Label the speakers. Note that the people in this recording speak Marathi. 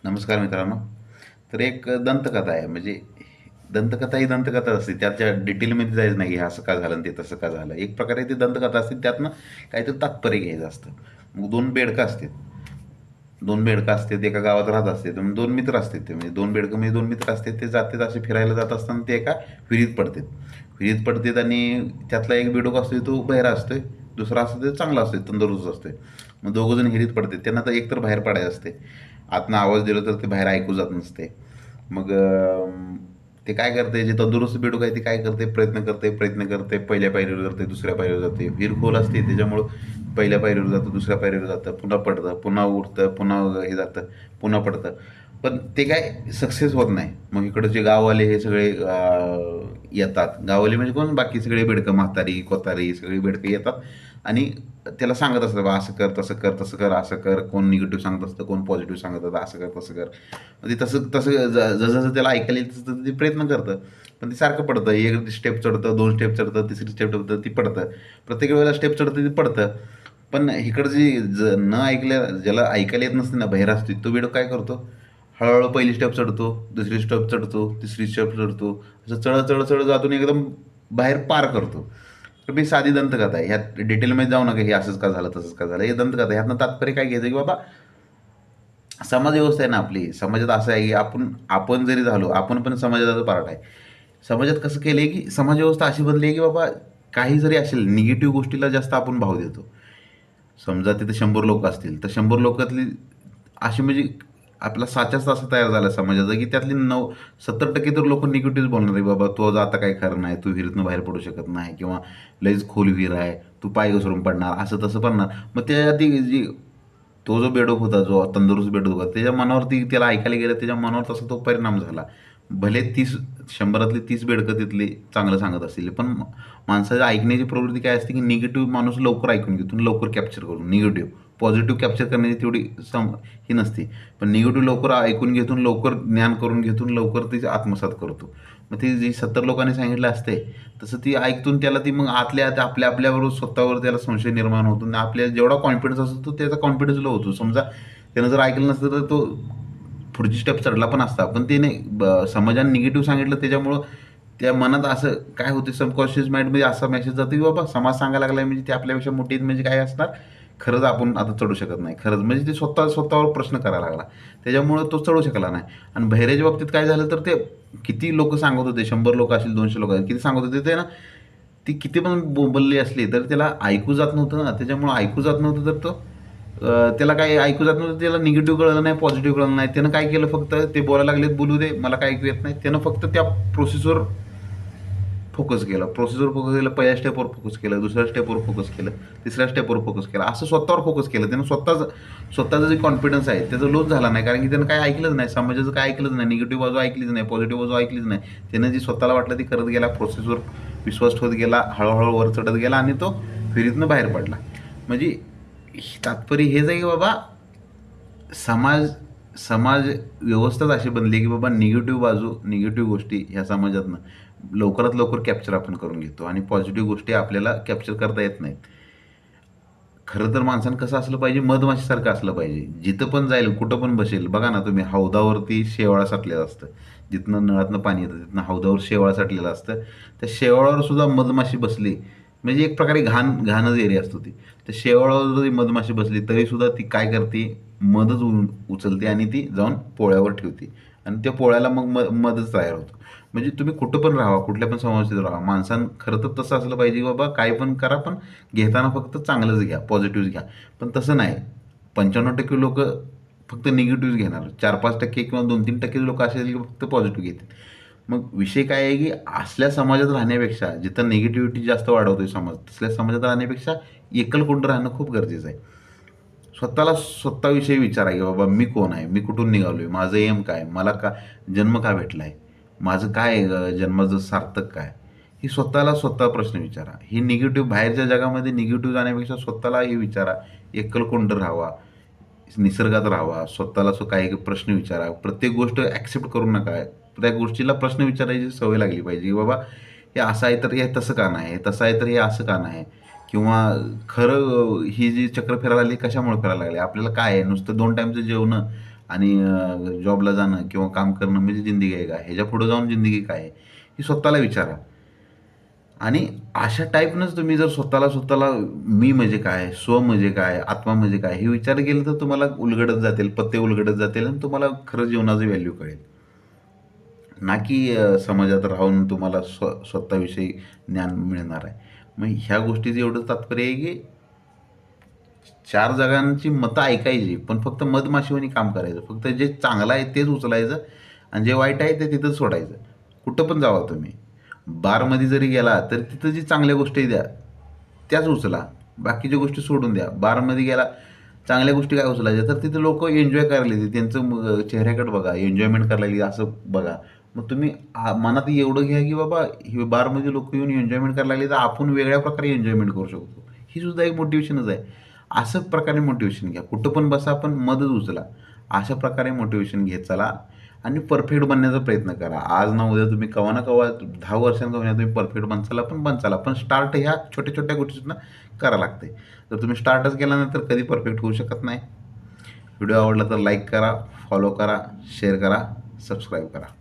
Speaker 1: नमस्कार मित्रांनो. तर एक दंतकथा आहे. म्हणजे दंतकथा ही दंतकथा असते. त्याच्या डिटेलमध्ये जायचं नाही, हे असं का झालं आणि ते तसं का झालं. एक प्रकारे ती दंतकथा असते, त्यातनं काहीतरी तात्पर्य घ्यायचं असतं. मग दोन बेडकं असतात. दोन बेडकं असतात, एका गावात राहत असतात. मग दोन मित्र असतात. ते म्हणजे दोन बेडकं म्हणजे दोन मित्र असतात. ते जातात असे फिरायला जात असताना ते एका विहिरीत पडतात. विहिरीत पडतात आणि त्यातला एक बेडूक असतोय तो बहिरा असतोय. दुसरा असतो ते चांगला असतोय, तंदुरुस्त असतोय. मग दोघंजण विहिरीत पडतात. त्यांना तर एकतर बाहेर पडायचं असते. आतनं आवाज दिला तर ते बाहेर ऐकू जात नसते. मग ते काय करते, जे तंदुरुस्त बेडूक आहे ते काय करते, प्रयत्न करते, पहिल्या पायरीवर जाते, दुसऱ्या पायरीवर जाते. विहीर खोल असते त्याच्यामुळं पहिल्या पायरीवर जातं, दुसऱ्या पायरीवर जातं, पुन्हा पडतं, पुन्हा उठतं, पुन्हा हे जातं, पुन्हा पडतं. पण ते काय सक्सेस होत नाही. मग इकडं जे गाववाले हे सगळे येतात. गाववाले म्हणजे कोण, बाकी सगळे बेडकं, म्हातारी कोतारी सगळी बेडकं येतात आणि त्याला सांगत असतं, बा असं कर, तसं कर, तसं कर, असं कर. कोण निगेटिव्ह सांगत असतं, कोण पॉझिटिव्ह सांगत असतं, असं कर, तसं कर. मग ते तसं तसं जसं त्याला ऐकायला येईल तसं ते प्रयत्न करतं. पण ते सारखं पडतं. एक स्टेप चढतं, दोन स्टेप चढतं, तिसरी स्टेप चढतं, ती पडतं. प्रत्येक वेळेला स्टेप चढतं ते पडतं. पण इकडं जी न ऐकल्या, ज्याला ऐकायला येत नसते ना, बहिरा असते, तो वेळ काय करतो, हळूहळू पहिली स्टेप चढतो, दुसरी स्टेप चढतो, तिसरी स्टेप चढतो. असं चढत चढत चढत जातून एकदम बाहेर पार करतो. तर मी साधी दंतकथा आहे. ह्यात डिटेलमध्ये जाऊ नका, हे असंच का झालं, तसंच का झालं. हे दंतकथा आहे. ह्यातनं तात्पर्य काय घ्यायचं की बाबा, समाज व्यवस्था आहे ना आपली. समाजात असं आहे की आपण आपण जरी झालो, आपण पण समाजाचा पार्ट आहे. समाजात कसं केलं आहे की समाज व्यवस्था अशी बनली आहे की बाबा, काही जरी असेल निगेटिव्ह गोष्टीला जास्त आपण भाव देतो. समजा तिथे 100 लोक असतील, तर 100 लोकातली अशी म्हणजे आपला साचाच असा तयार झाला समाजाचा, की त्यातली 70% तर लोक निगेटिव्ह बोलणार आहे. बाबा तो आता काही खरं नाही, तू विहिरीतनं बाहेर पडू शकत नाही, किंवा लयच खोल विहीर आहे, तू पाय घसरून पडणार, असं तसं पडणार. मग त्या ती जी तो जो बेडूक होता, जो तंदुरुस्त बेडूक होता, त्याच्या मनावरती त्याला ऐकायला गेलं, त्याच्या मनावर तसा तो परिणाम झाला. भले 100रातली 30 बेडकं तिथली चांगलं सांगत असतील, पण माणसाच्या ऐकण्याची प्रवृत्ती काय असते की निगेटिव्ह माणूस लवकर ऐकून घेतो, लवकर कॅप्चर करून. निगेटिव्ह पॉझिटिव्ह कॅप्चर करण्याची तेवढी ही नसते. पण निगेटिव्ह लवकर ऐकून घेतून, लवकर ज्ञान करून घेतून, लवकर ते आत्मसात करतो. मग ते जे 70 लोकांनी सांगितलं असते, तसं ती ऐकून त्याला ती मग आतल्या आत आपल्या आपल्याबरोबर स्वतःवर त्याला संशय निर्माण होतो आणि आपल्याला जेवढा कॉन्फिडन्स असतो त्याचा कॉन्फिडन्स लो होतो. समजा त्यानं जर ऐकलं नसतं तर तो पुढची स्टेप चढला पण असता. पण ते नाही, समाजाने निगेटिव्ह सांगितलं त्याच्यामुळं त्या मनात असं काय होते, सबकॉन्शियस माइंडमध्ये असा मेसेज जातो की बाबा समाज सांगायला लागलाय म्हणजे ते आपल्यापेक्षा मोठी आहेत, म्हणजे काय असणार, खरंच आपण आता चढू शकत नाही. खरंच म्हणजे ते स्वतःवर प्रश्न करायला लागला. त्याच्यामुळं तो चढू शकला नाही. आणि बहिऱ्याच्या बाबतीत काय झालं तर ते किती लोक सांगत होते, 100 लोक असतील, 200 लोक असतील, किती सांगत होते ते ना, ती किती पण बोलली असली तर त्याला ऐकू जात नव्हतं ना. त्याच्यामुळं ऐकू जात नव्हतं तर तो त्याला काही ऐकू जात नव्हतं. त्याला निगेटिव्ह कळलं नाही, पॉझिटिव्ह कळलं नाही. त्यानं काय केलं, फक्त ते बोलायला लागलेत, बोलू दे, मला काय ऐकू येत नाही. त्यानं फक्त त्या प्रोसेसवर फोकस केला. प्रोसेसवर फोकस केलं, पहिल्या स्टेपवर फोकस केलं, दुसऱ्या स्टेपवर फोकस केलं, तिसऱ्या स्टेपवर फोकस केला. असं स्वतःवर फोकस केलं. त्यानं स्वतःचा जे कॉन्फिडन्स आहे त्याचा लूज झाला नाही. कारण की त्यानं काय ऐकलंच नाही. समाजाचं काय ऐकलंच नाही. निगेटिव्ह बाजू ऐकलीच नाही. पॉझिटिव्ह बाजू ऐकलीच नाही. त्यानं जी स्वतःला वाटलं ती करत गेला. प्रोसेसवर विश्वास ठेवत गेला. हळूहळू वर चढत गेला आणि तो विहिरीतनं बाहेर पडला. म्हणजे तात्पर्य हेच आहे की बाबा, समाज समाज व्यवस्थाच अशी बनली की बाबा, निगेटिव्ह बाजू, निगेटिव्ह गोष्टी ह्या समाजातनं लवकरात लवकर कॅप्चर आपण करून घेतो आणि पॉझिटिव्ह गोष्टी आपल्याला कॅप्चर करता येत नाहीत. खरं तर माणसानं कसं असलं पाहिजे, मधमाशीसारखं असलं पाहिजे. जिथं पण जाईल, कुठं पण बसेल. बघा ना तुम्ही, हौदावरती शेवाळ साठलेलं असतं. जिथनं नळातनं पाणी येतं तिथनं हौदावर शेवाळ साठलेलं असतं. त्या शेवाळावर सुद्धा मधमाशी बसली म्हणजे एक प्रकारे घाणच एरिया असतो ती. त्या शेवाळावर जरी मधमाशी बसली तरीसुद्धा ती काय करते, मधच उचलते आणि ती जाऊन पोळ्यावर ठेवते आणि त्या पोळ्याला मग मधच तयार होतो. म्हणजे तुम्ही कुठं पण राहा, कुठल्या पण समाजात राहा, माणसानं खरं तर तसं असलं पाहिजे की बाबा, काय पण करा, पण घेताना फक्त चांगलंच घ्या, पॉझिटिव्ह घ्या. पण तसं नाही. 95% लोकं फक्त निगेटिव्ह घेणार. 4-5% किंवा 2-3% लोक असे आहेत की फक्त पॉझिटिव्ह घेतील. मग विषय काय आहे की असल्या समाजात राहण्यापेक्षा, जिथं निगेटिव्हिटी जास्त वाढवतोय समाज, तसल्या समाजात राहण्यापेक्षा एकलकोंड राहणं खूप गरजेचं आहे. स्वतःला स्वतःविषयी विचारा की बाबा, मी कोण आहे, मी कुठून निघालोय, माझं एम काय, मला का जन्म का भेटलाय, माझं काय जन्माचं सार्थक काय. ही स्वतःला स्वतः प्रश्न विचारा. ही निगेटिव्ह बाहेरच्या जगामध्ये निगेटिव्ह जाण्यापेक्षा स्वतःला हे विचारा. एकलकोंड राहावा, निसर्गात राहावा, स्वतःला काही प्रश्न विचारा. प्रत्येक गोष्ट ॲक्सेप्ट करू नका. त्या गोष्टीला प्रश्न विचारायची सवय लागली पाहिजे की बाबा, हे असं आहे तर हे तसं का नाही, हे तसं आहे तर हे असं का नाही, किंवा खरं ही जी चक्र फिरायला लागली कशामुळे फिरायला लागली, आपल्याला काय आहे, नुसतं 2 टाईमचं जेवणं आणि जॉबला जाणं किंवा काम करणं म्हणजे जिंदगी आहे का? ह्याच्या पुढे जाऊन जिंदगी काय आहे ही स्वतःला विचारा. आणि अशा टाईपनंच तुम्ही जर स्वतःला मी म्हणजे काय, स्व म्हणजे काय, आत्मा म्हणजे काय हे विचार केले तर तुम्हाला उलगडत जातील, पत्ते उलगडत जातील आणि तुम्हाला खरं जीवनाचं व्हॅल्यू कळेल. ना की समाजात राहून तुम्हाला स्वतःविषयी ज्ञान मिळणार आहे. मग ह्या गोष्टीचं एवढं तात्पर्य आहे की चार जगांची मतं ऐकायची, पण फक्त मधमाशीवानी काम करायचं. फक्त जे चांगलं आहे तेच उचलायचं आणि जे वाईट आहे ते तिथंच सोडायचं. कुठं पण जावा तुम्ही. बारमध्ये जरी गेला तर तिथं जी चांगल्या गोष्टी द्या त्याच उचला. बाकीच्या गोष्टी सोडून द्या. बारमध्ये गेला, चांगल्या गोष्टी काय उचलायच्या तर तिथे लोक एन्जॉय करायला येते. त्यांचं चेहऱ्याकडे बघा, एन्जॉयमेंट करायला येते असं बघा. मग तुम्ही मनात एवढं घ्या की बाबा हे बारमध्ये लोक येऊन एन्जॉयमेंट करायला लागले तर आपण वेगळ्या प्रकारे एन्जॉयमेंट करू शकतो. ही सुद्धा एक मोटिवेशनच आहे. असं प्रकारे मोटिवेशन घ्या. कुठं पण बसा पण मदत उचला. अशा प्रकारे मोटिवेशन घेत चला आणि परफेक्ट बनण्याचा प्रयत्न करा. आज ना उद्या तुम्ही केव्हा ना केव्हा 10 वर्षांनी का तुम्ही परफेक्ट बनचाला. पण स्टार्ट ह्या छोट्या-छोट्या गोष्टीतनं करावं लागते. जर तुम्ही स्टार्टच केला नाही तर कधी परफेक्ट होऊ शकत नाही. व्हिडिओ आवडला तर लाईक करा, फॉलो करा, शेअर करा, सबस्क्राईब करा.